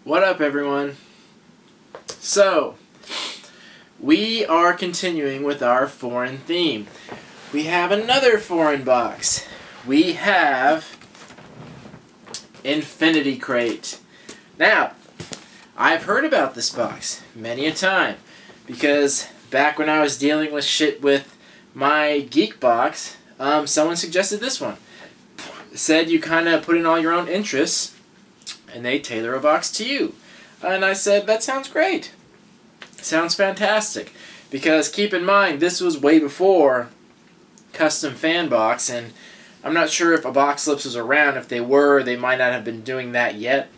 What up, everyone? So, we are continuing with our foreign theme. We have another foreign box. We have Infinity Crate. Now, I've heard about this box many a time because back when I was dealing with shit with my geek box, someone suggested this one. Said you kind of put in all your own interests and they tailor a box to you. And I said, that sounds great. Sounds fantastic. Because keep in mind, this was way before custom fan box, and I'm not sure if a box lips was around. If they were, they might not have been doing that yet.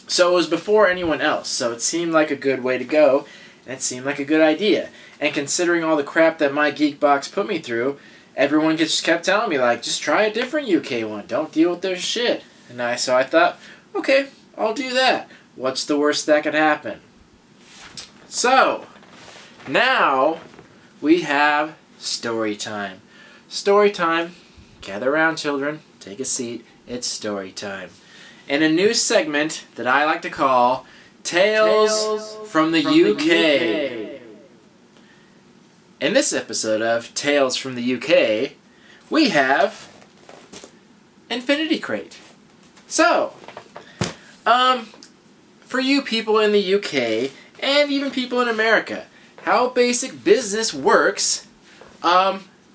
So it was before anyone else, so it seemed like a good way to go, and it seemed like a good idea. And considering all the crap that my geek box put me through, everyone just kept telling me, like, just try a different UK one. Don't deal with their shit. And so I thought, okay, I'll do that. What's the worst that could happen? So, now we have story time. Story time. Gather around, children. Take a seat. It's story time. And a new segment that I like to call Tales from the UK. In this episode of Tales from the UK, we have Infinity Crate. So, for you people in the UK, and even people in America, how basic business works,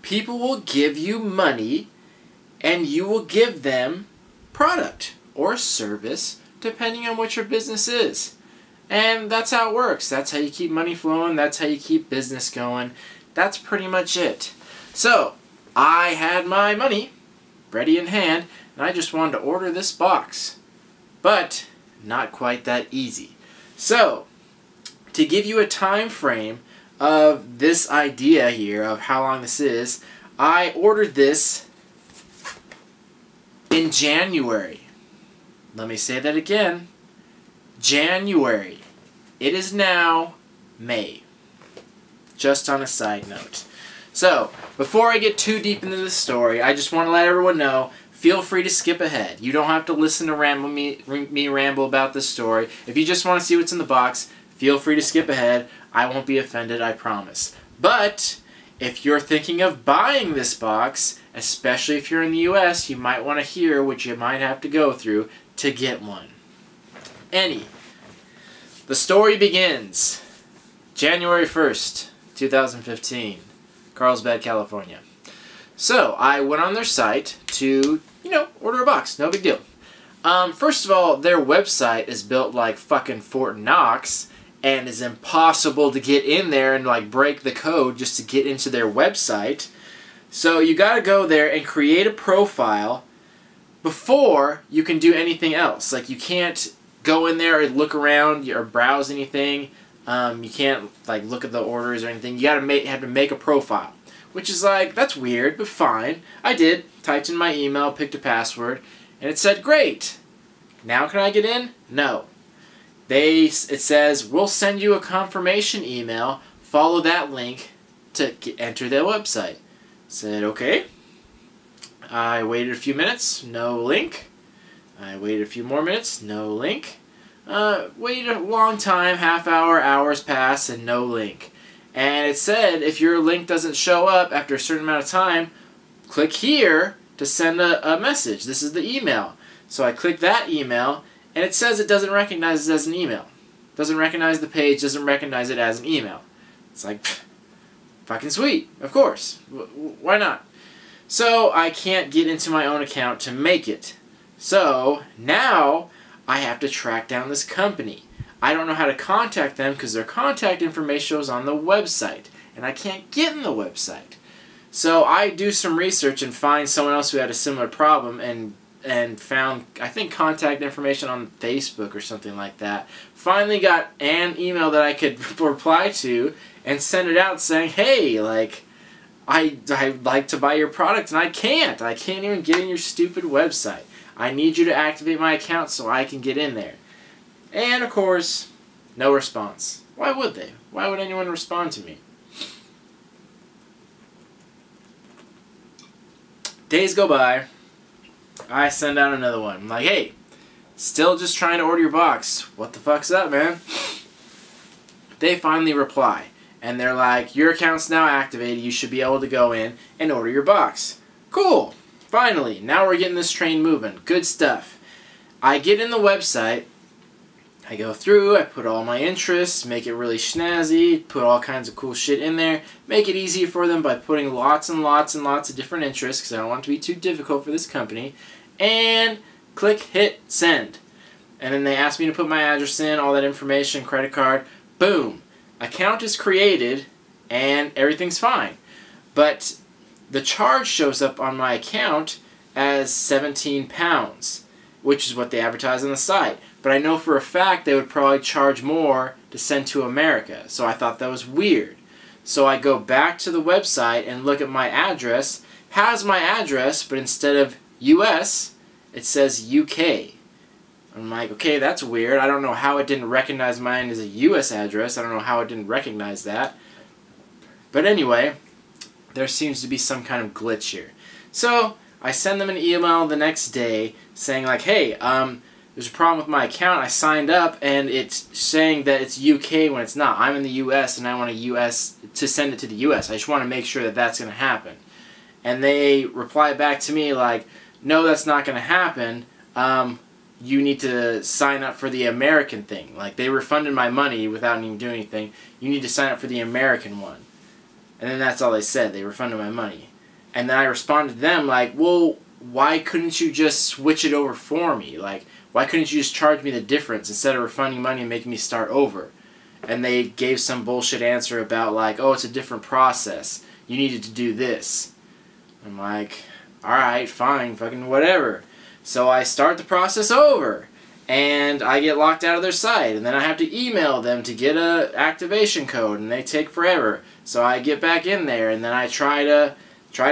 people will give you money, and you will give them product or service, depending on what your business is. And that's how it works. That's how you keep money flowing. That's how you keep business going. That's pretty much it. So, I had my money ready in hand, and I just wanted to order this box. But not quite that easy. So, to give you a time frame of this idea here, of how long this is, I ordered this in January. Let me say that again. January. It is now May. Just on a side note. So, before I get too deep into the story, I just want to let everyone know, feel free to skip ahead. You don't have to listen to me ramble about this story. If you just want to see what's in the box, feel free to skip ahead. I won't be offended, I promise. But, if you're thinking of buying this box, especially if you're in the US, you might want to hear what you might have to go through to get one. The story begins January 1st, 2015, Carlsbad, California. So, I went on their site to, order a box. No big deal. First of all, their website is built like fucking Fort Knox and is impossible to get in there and like break the code just to get into their website. So you gotta go there and create a profile before you can do anything else. Like, you can't go in there and look around or browse anything. You can't like look at the orders or anything. You gotta have to make a profile. Which is like, that's weird, but fine. I did. Typed in my email, picked a password, and it said, great. Now can I get in? No. It says, we'll send you a confirmation email. Follow that link to enter their website. Said, okay. I waited a few minutes. No link. I waited a few more minutes. No link. Waited a long time. Half hour, hours pass, and no link. And it said, if your link doesn't show up after a certain amount of time, click here to send a message. This is the email. So I click that email, and it says it doesn't recognize it as an email. Doesn't recognize the page, doesn't recognize it as an email. It's like, pff, fucking sweet, of course. Why not? So I can't get into my own account to make it. So now I have to track down this company. I don't know how to contact them because their contact information is on the website, and I can't get in the website. So I do some research and find someone else who had a similar problem and found, I think, contact information on Facebook or something like that. Finally got an email that I could reply to and send it out saying, hey, like, I'd like to buy your product, and I can't. I can't even get in your stupid website. I need you to activate my account so I can get in there. And, of course, no response. Why would they? Why would anyone respond to me? Days go by. I send out another one. I'm like, hey, Still just trying to order your box. What the fuck's up, man? They finally reply. And they're like, your account's now activated. You should be able to go in and order your box. Cool. Finally. Now we're getting this train moving. Good stuff. I get in the website. I go through. I put all my interests. Make it really snazzy. Put all kinds of cool shit in there. Make it easy for them by putting lots and lots and lots of different interests because I don't want it to be too difficult for this company. And click hit send. And then they ask me to put my address in, all that information, credit card. Boom. Account is created and everything's fine. But the charge shows up on my account as £17, which is what they advertise on the site. But I know for a fact they would probably charge more to send to America. So I thought that was weird. So I go back to the website and look at my address. Has my address, but instead of US, it says UK. I'm like, okay, that's weird. I don't know how it didn't recognize mine as a US address. I don't know how it didn't recognize that. But anyway, there seems to be some kind of glitch here. So I send them an email the next day saying like, hey, there's a problem with my account. I signed up and it's saying that it's UK when it's not. I'm in the US and I want to send it to the US. I just want to make sure that that's going to happen. And they reply back to me like, no, that's not going to happen. You need to sign up for the American thing. Like, they refunded my money without even doing anything. You need to sign up for the American one. And then that's all they said. They refunded my money. And then I responded to them like, well, why couldn't you just switch it over for me? Like, why couldn't you just charge me the difference instead of refunding money and making me start over? And they gave some bullshit answer about like, oh, it's a different process. You needed to do this. I'm like, alright, fine, fucking whatever. So I start the process over, and I get locked out of their site, and then I have to email them to get a activation code, and they take forever. So I get back in there, and then I try to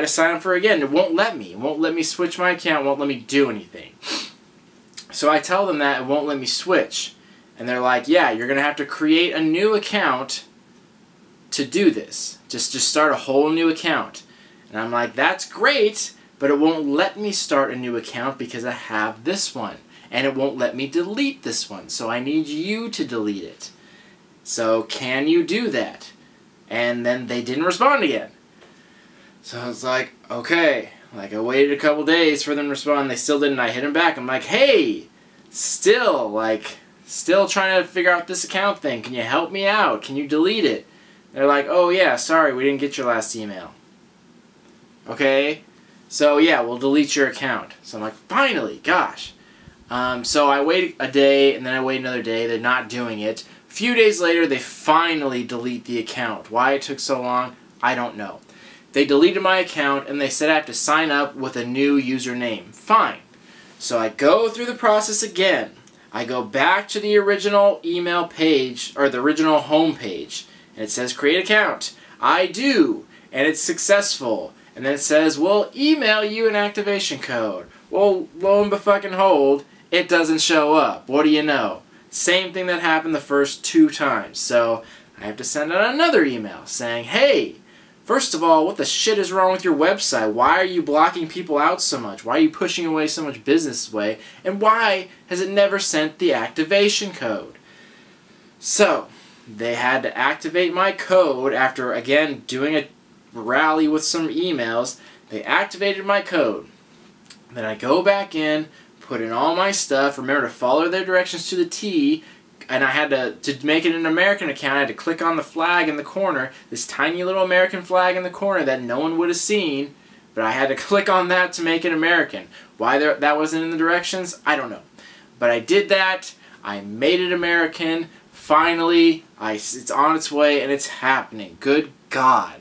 sign up for it again. It won't let me. It won't let me switch my account. It won't let me do anything. So I tell them that it won't let me switch, and they're like, yeah, you're gonna have to create a new account to do this. Just start a whole new account. And I'm like, that's great. But it won't let me start a new account because I have this one. And it won't let me delete this one. So I need you to delete it. So can you do that? And then they didn't respond again. So I was like, okay. Like, I waited a couple days for them to respond. They still didn't. I hit them back. I'm like, hey, still trying to figure out this account thing. Can you help me out? Can you delete it? They're like, oh yeah, sorry, we didn't get your last email. Okay. So yeah, we'll delete your account. So I'm like, finally, gosh. So I wait a day, and then I wait another day. They're not doing it. A few days later, they finally delete the account. Why it took so long, I don't know. They deleted my account, and they said I have to sign up with a new username. Fine. So I go through the process again. I go back to the original email page, or the original home page, and it says create account. I do, and it's successful. And then it says, we'll email you an activation code. Well, lo and behold, it doesn't show up. What do you know? Same thing that happened the first 2 times. So I have to send out another email saying, hey, first of all, what the shit is wrong with your website? Why are you blocking people out so much? Why are you pushing away so much business away? And why has it never sent the activation code? So they had to activate my code after, again, doing a rally with some emails. They activated my code. Then I go back in, put in all my stuff, remember to follow their directions to the T, and I had to make it an American account, I had to click on the flag in the corner, this tiny little American flag in the corner that no one would have seen, but I had to click on that to make it American. Why that wasn't in the directions, I don't know. But I did that, I made it American, finally, it's on its way, and it's happening. Good God.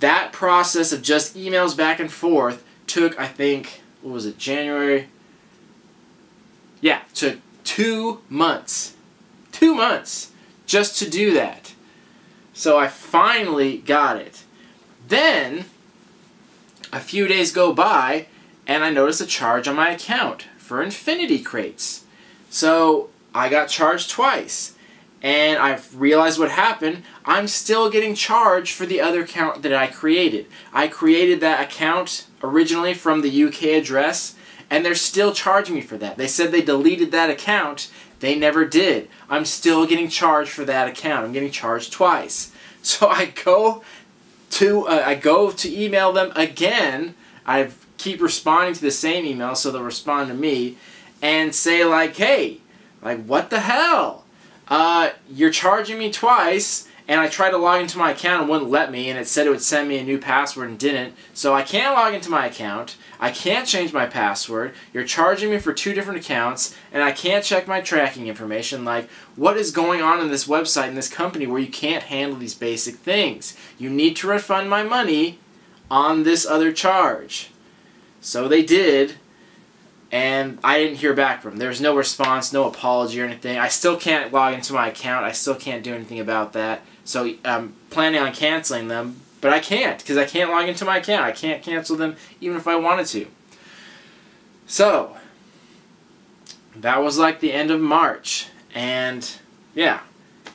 That process of just emails back and forth took, I think, what was it, January? Yeah, took 2 months. 2 months just to do that. So I finally got it. Then, a few days go by, and I notice a charge on my account for infinity crates. So I got charged twice. And I've realized what happened. I'm still getting charged for the other account that I created. I created that account originally from the UK address, and they're still charging me for that. They said they deleted that account. They never did. I'm still getting charged for that account. I'm getting charged twice. So I go to email them again. I keep responding to the same email, so they'll respond to me and say like, hey, like what the hell? You're charging me twice. And I tried to log into my account and wouldn't let me, and it said it would send me a new password and didn't. So I can't log into my account. I can't change my password. You're charging me for 2 different accounts, and I can't check my tracking information. Like, what is going on in this website, in this company, where you can't handle these basic things? You need to refund my money on this other charge. So they did, and I didn't hear back from them. There was no response, no apology or anything. I still can't log into my account. I still can't do anything about that. So I'm planning on canceling them, but I can't because I can't log into my account. I can't cancel them even if I wanted to. So that was like the end of March, and yeah,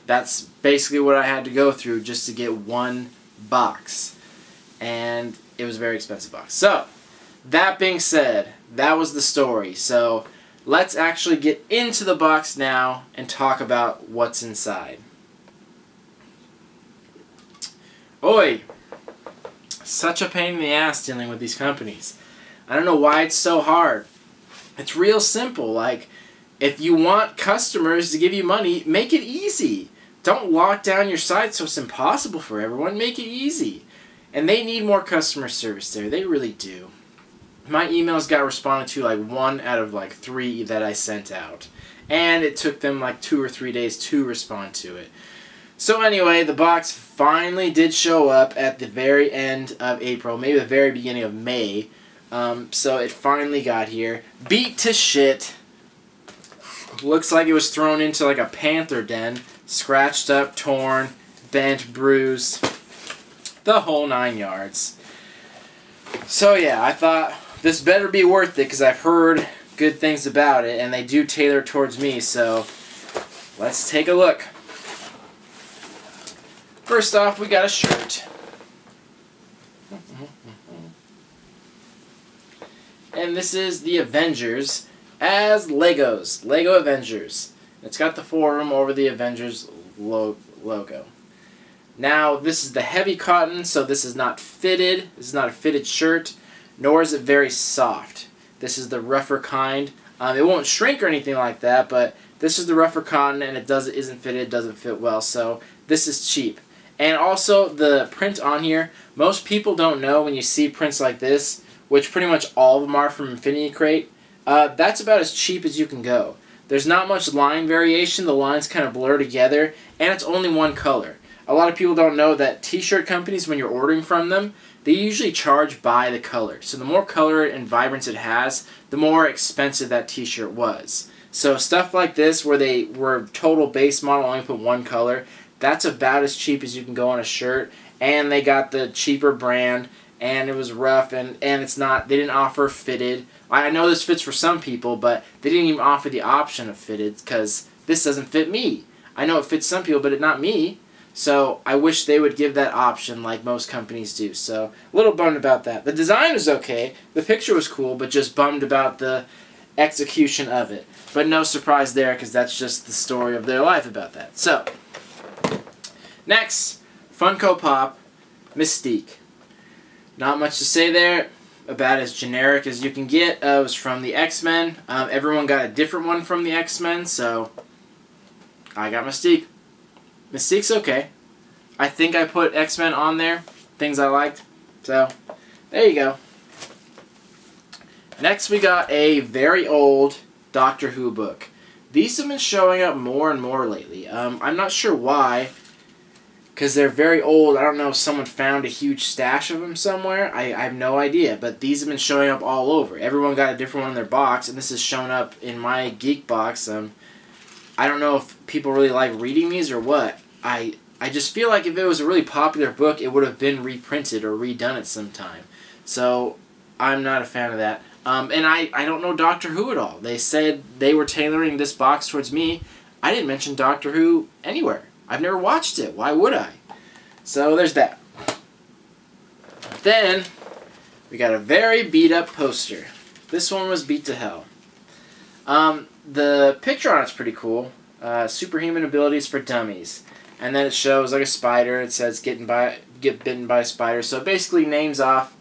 that's basically what I had to go through just to get one box, and it was a very expensive box. So that being said, that was the story. So let's actually get into the box now and talk about what's inside. Oi! Such a pain in the ass dealing with these companies. I don't know why it's so hard. It's real simple. Like, if you want customers to give you money, make it easy. Don't lock down your site so it's impossible for everyone. Make it easy. And they need more customer service there. They really do. My emails got responded to like 1 out of like 3 that I sent out. And it took them like 2 or 3 days to respond to it. So anyway, the box finally did show up at the very end of April, maybe the very beginning of May. So it finally got here. Beat to shit. Looks like it was thrown into like a panther den. Scratched up, torn, bent, bruised. The whole 9 yards. So yeah, I thought this better be worth it because I've heard good things about it and they do tailor towards me, so let's take a look. First off, we got a shirt. And this is the Avengers as Legos. Lego Avengers. It's got the forum over the Avengers logo. Now, this is the heavy cotton, so this is not fitted. This is not a fitted shirt, nor is it very soft. This is the rougher kind. It won't shrink or anything like that, but this is the rougher cotton, and it isn't fitted, doesn't fit well, so this is cheap. And also, the print on here, most people don't know when you see prints like this, which pretty much all of them are from Infinity Crate, that's about as cheap as you can go. There's not much line variation, the lines kind of blur together, and it's only one color. A lot of people don't know that t-shirt companies, when you're ordering from them, they usually charge by the color. So the more color and vibrance it has, the more expensive that t-shirt was. So stuff like this, where they were total base model, only put one color, that's about as cheap as you can go on a shirt. And they got the cheaper brand, and it was rough, and it's not, they didn't offer fitted. I know this fits for some people, but they didn't even offer the option of fitted, because this doesn't fit me. I know it fits some people, but it's not me. So I wish they would give that option like most companies do. So a little bummed about that. The design was okay. The picture was cool, but just bummed about the execution of it. But no surprise there, because that's just the story of their life about that. So, next, Funko Pop Mystique. Not much to say there. About as generic as you can get. It was from the X-Men. Everyone got a different one from the X-Men, so I got Mystique. Mystique's okay. I think I put X-Men on there. Things I liked. So, there you go. Next we got a very old Doctor Who book. These have been showing up more and more lately. I'm not sure why, because they're very old. I don't know if someone found a huge stash of them somewhere. I have no idea, but these have been showing up all over. Everyone got a different one in their box, and this has shown up in my geek box. I don't know if people really like reading these or what. I just feel like if it was a really popular book, it would have been reprinted or redone at some time. So, I'm not a fan of that. And I don't know Doctor Who at all. They said they were tailoring this box towards me. I didn't mention Doctor Who anywhere. I've never watched it. Why would I? So, there's that. Then, we got a very beat-up poster. This one was beat to hell. The picture on it's pretty cool. Superhuman abilities for dummies. And then it shows like a spider. It says get bitten by a spider. So it basically names off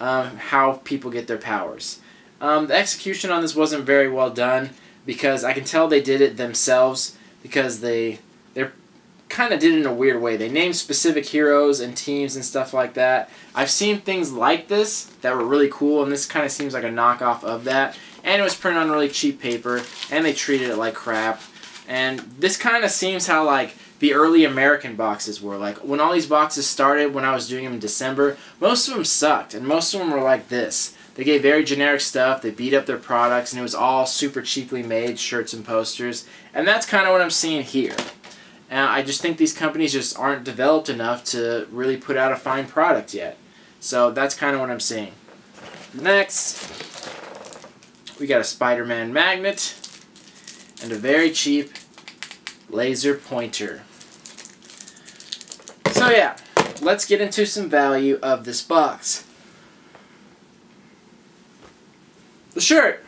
how people get their powers. The execution on this wasn't very well done because I can tell they did it themselves because they're kind of did it in a weird way. They named specific heroes and teams and stuff like that. I've seen things like this that were really cool, and this kind of seems like a knockoff of that. And it was printed on really cheap paper, and they treated it like crap. And this kind of seems how like the early American boxes were. Like when all these boxes started, when I was doing them in December, most of them sucked, and most of them were like this. They gave very generic stuff, they beat up their products, and it was all super cheaply made shirts and posters. And that's kind of what I'm seeing here. And I just think these companies just aren't developed enough to really put out a fine product yet. So that's kind of what I'm seeing. Next, we got a Spider-Man magnet and a very cheap laser pointer. So yeah, let's get into some value of this box. The shirt.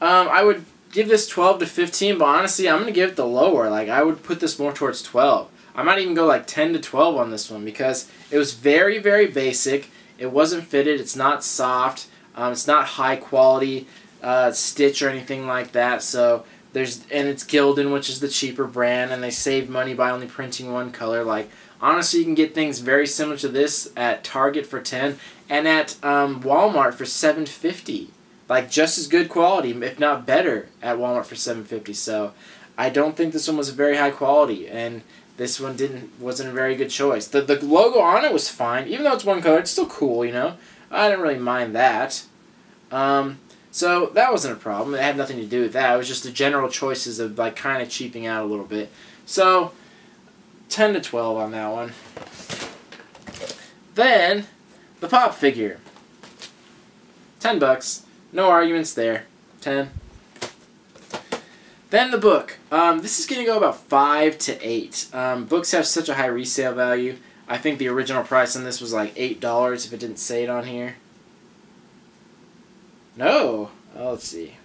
I would give this 12 to 15, but honestly, I'm going to give it the lower. Like, I would put this more towards 12. I might even go like 10 to 12 on this one because it was very, very basic. It wasn't fitted. It's not soft. It's not high quality stitch or anything like that. So and it's Gildan, which is the cheaper brand, and they save money by only printing one color. Like, honestly, you can get things very similar to this at Target for 10 and at Walmart for $7.50. Like, just as good quality, if not better, at Walmart for $7.50. So I don't think this one was very high quality, and this one wasn't a very good choice. The logo on it was fine, even though it's one color. It's still cool, you know. I didn't really mind that. So that wasn't a problem. It had nothing to do with that. It was just the general choices of like kind of cheaping out a little bit. So 10 to 12 on that one. Then the pop figure. $10. No arguments there. 10. Then the book. This is going to go about 5 to 8. Books have such a high resale value. I think the original price on this was like $8 if it didn't say it on here. No. Oh, let's see.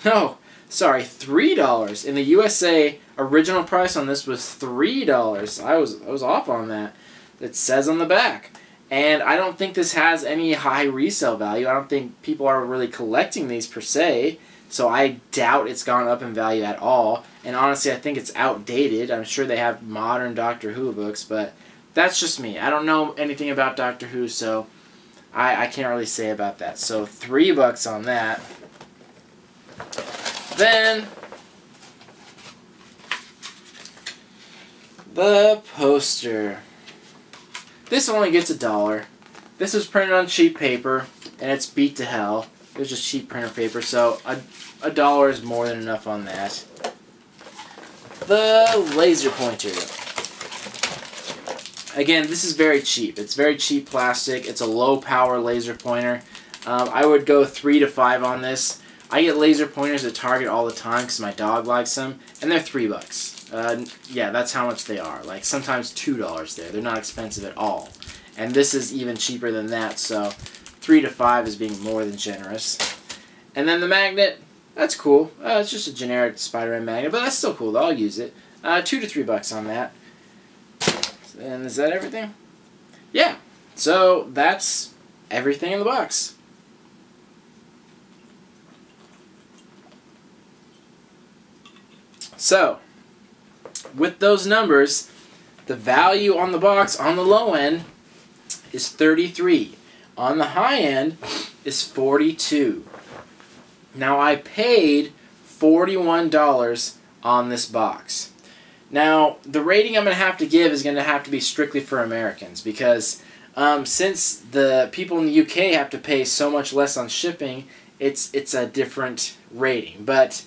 No. Sorry, $3. In the USA, original price on this was $3. I was off on that. It says on the back. And I don't think this has any high resale value. I don't think people are really collecting these per se. So I doubt it's gone up in value at all. And honestly, I think it's outdated. I'm sure they have modern Doctor Who books, but that's just me. I don't know anything about Doctor Who, so I can't really say about that. So $3 on that. Then the poster. This only gets $1. This was printed on cheap paper, and it's beat to hell. It was just cheap printer paper, so $1 is more than enough on that. The laser pointer. Again, this is very cheap. It's very cheap plastic. It's a low power laser pointer. I would go 3 to 5 on this. I get laser pointers at Target all the time because my dog likes them, and they're $3. Yeah, that's how much they are. Like sometimes $2 there. They're not expensive at all. And this is even cheaper than that, so 3 to 5 is being more than generous. And then the magnet, that's cool. It's just a generic Spider-Man magnet, but that's still cool though. I'll use it. $2 to $3 on that. And is that everything? Yeah. So that's everything in the box. So, with those numbers, the value on the box on the low end is $33. On the high end is $42. Now I paid $41 on this box. Now the rating I'm going to have to give is going to have to be strictly for Americans because since the people in the UK have to pay so much less on shipping, it's a different rating. But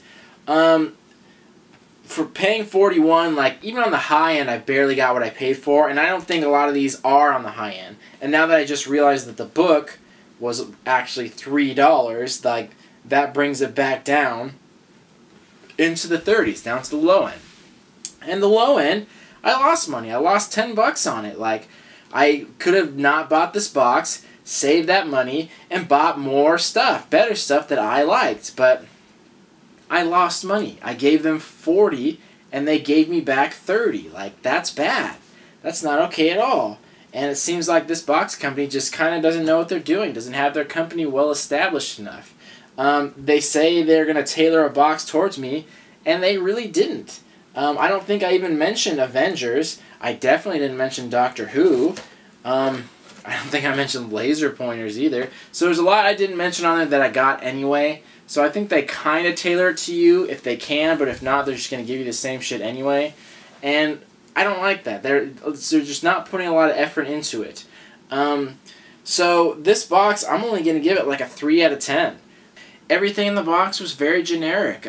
for paying $41, like even on the high end, I barely got what I paid for, and I don't think a lot of these are on the high end. And now that I just realized that the book was actually $3, like that brings it back down into the 30s, down to the low end. And the low end, I lost money. I lost $10 on it. Like I could have not bought this box, saved that money and bought more stuff, better stuff that I liked. But I lost money. I gave them $40 and they gave me back $30. Like, that's bad. That's not okay at all. And it seems like this box company just kind of doesn't know what they're doing, doesn't have their company well established enough. They say they're going to tailor a box towards me, and they really didn't. I don't think I even mentioned Avengers. I definitely didn't mention Doctor Who. I don't think I mentioned laser pointers either. So there's a lot I didn't mention on there that I got anyway. So I think they kind of tailor it to you if they can, but if not, they're just going to give you the same shit anyway. And I don't like that. They're just not putting a lot of effort into it. So this box, I'm only going to give it like a 3 out of 10. Everything in the box was very generic.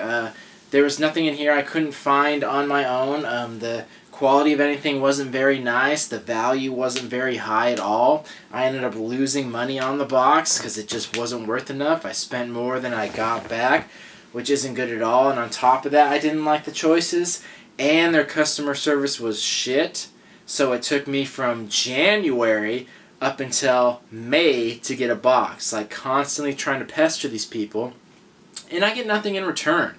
There was nothing in here I couldn't find on my own. The quality of anything wasn't very nice. The value wasn't very high at all. I ended up losing money on the box because it just wasn't worth enough. I spent more than I got back, which isn't good at all. And on top of that, I didn't like the choices. And their customer service was shit. So it took me from January up until May to get a box. Like, constantly trying to pester these people. And I get nothing in return.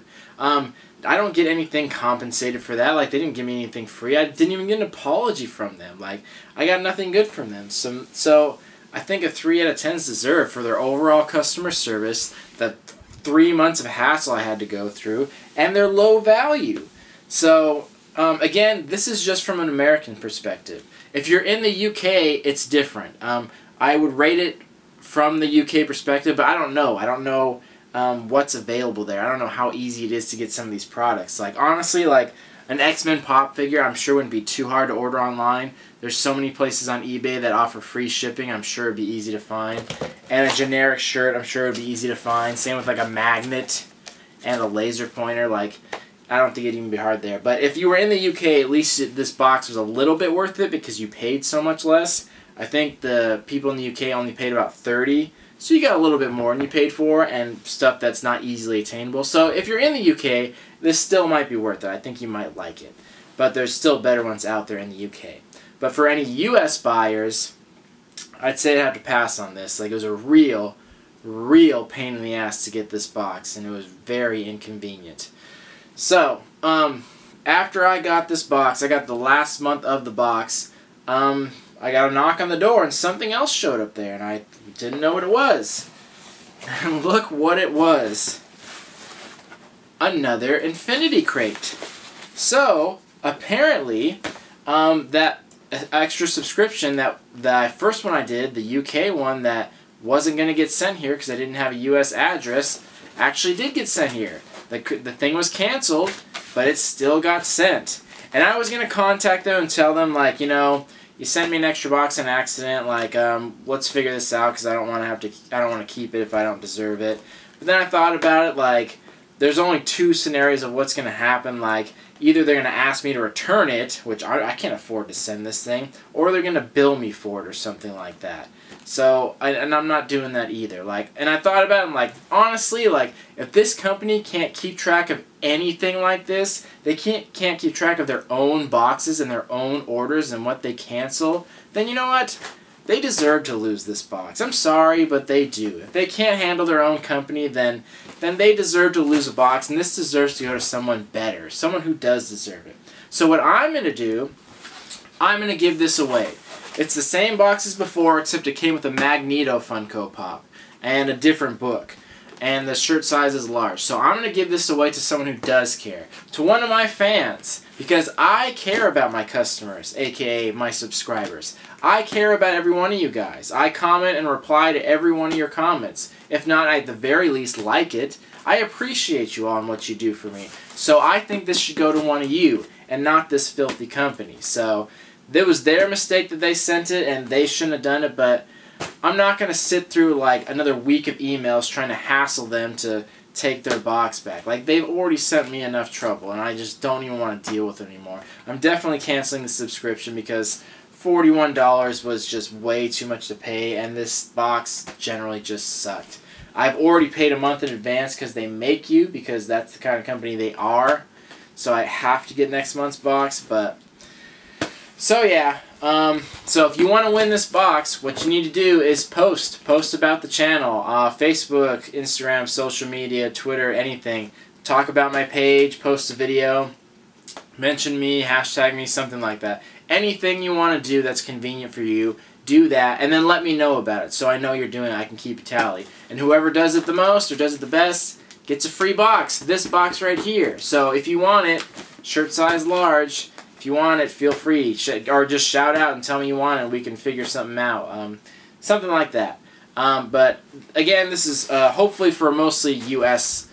I don't get anything compensated for that. Like, they didn't give me anything free. I didn't even get an apology from them. Like, I got nothing good from them. So I think a 3 out of 10 is deserved for their overall customer service, the 3 months of hassle I had to go through, and their low value. So, again, this is just from an American perspective. If you're in the UK, it's different. I would rate it from the UK perspective, but I don't know. I don't know what's available there. I don't know how easy it is to get some of these products. Like, honestly, like, an X-Men pop figure I'm sure wouldn't be too hard to order online. There's so many places on eBay that offer free shipping. I'm sure it'd be easy to find. And a generic shirt, I'm sure it'd be easy to find. Same with, like, a magnet and a laser pointer. Like, I don't think it'd even be hard there. But if you were in the UK, at least this box was a little bit worth it because you paid so much less. I think the people in the UK only paid about $30. So you got a little bit more than you paid for and stuff that's not easily attainable. So if you're in the UK, this still might be worth it. I think you might like it. But there's still better ones out there in the UK. But for any US buyers, I'd say I'd have to pass on this. Like, it was a real pain in the ass to get this box, and it was very inconvenient. So, after I got this box, I got the last month of the box, I got a knock on the door and something else showed up there, and I didn't know what it was. And look what it was. Another Infinity Crate. So, apparently, that extra subscription, that first one I did, the UK one that wasn't going to get sent here because I didn't have a US address, actually did get sent here. The thing was canceled, but it still got sent. And I was going to contact them and tell them, like, you know, you sent me an extra box on accident, like, let's figure this out because I don't want to keep it if I don't deserve it. But then I thought about it, like, there's only 2 scenarios of what's going to happen. Like, either they're going to ask me to return it, which I can't afford to send this thing, or they're going to bill me for it or something like that. So, and I'm not doing that either. Like, and I thought about it, and like, honestly, like, if this company can't keep track of anything like this, they can't keep track of their own boxes and their own orders and what they cancel, then you know what? They deserve to lose this box. I'm sorry, but they do. If they can't handle their own company, then they deserve to lose a box, and this deserves to go to someone better, someone who does deserve it. So what I'm going to do, I'm going to give this away. It's the same box as before, except it came with a Magneto Funko Pop and a different book. And the shirt size is large. So I'm going to give this away to someone who does care. To one of my fans. Because I care about my customers, aka my subscribers. I care about every one of you guys. I comment and reply to every one of your comments. If not, I at the very least like it. I appreciate you all and what you do for me. So I think this should go to one of you and not this filthy company. So it was their mistake that they sent it, and they shouldn't have done it, but I'm not going to sit through like another week of emails trying to hassle them to take their box back. Like, they've already sent me enough trouble, and I just don't even want to deal with it anymore. I'm definitely canceling the subscription because $41 was just way too much to pay, and this box generally just sucked. I've already paid a month in advance because they make you, because that's the kind of company they are. So I have to get next month's box, but So yeah, so if you want to win this box, what you need to do is post about the channel, Facebook, Instagram, social media, Twitter, anything. Talk about my page, post a video, mention me, hashtag me, something like that. Anything you want to do that's convenient for you, do that, and then let me know about it so I know you're doing it. I can keep a tally. And whoever does it the most or does it the best gets a free box, this box right here. So if you want it, shirt size large, if you want it, feel free. Or just shout out and tell me you want it and we can figure something out. Something like that. But again, this is hopefully for mostly U.S.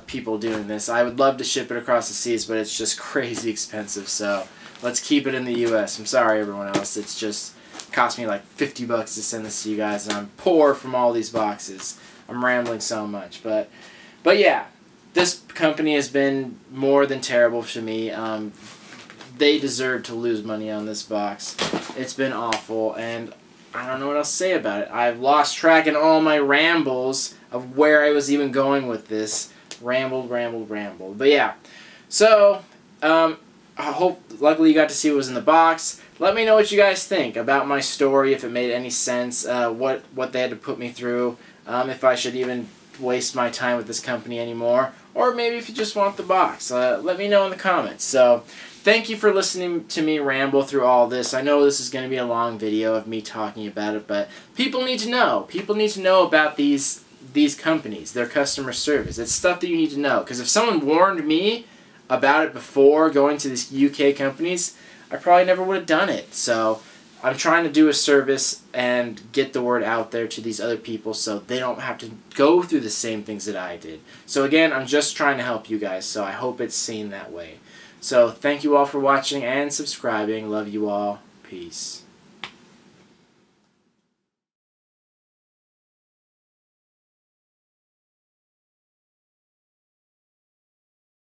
People doing this. I would love to ship it across the seas, but it's just crazy expensive. So let's keep it in the U.S. I'm sorry, everyone else. It's just cost me like 50 bucks to send this to you guys, and I'm poor from all these boxes. I'm rambling so much, but yeah, this company has been more than terrible to me. They deserve to lose money on this box. It's been awful, and I don't know what else to say about it. I've lost track in all my rambles of where I was even going with this. Rambled. But yeah, so I hope, luckily you got to see what was in the box. Let me know what you guys think about my story, if it made any sense, what they had to put me through, if I should even waste my time with this company anymore, or maybe if you just want the box. Let me know in the comments. So thank you for listening to me ramble through all this. I know this is going to be a long video of me talking about it, but people need to know. People need to know about these companies, their customer service. It's stuff that you need to know, because if someone warned me about it before going to these UK companies, I probably never would have done it. So I'm trying to do a service and get the word out there to these other people so they don't have to go through the same things that I did. So again, I'm just trying to help you guys, so I hope it's seen that way. So thank you all for watching and subscribing. Love you all. Peace.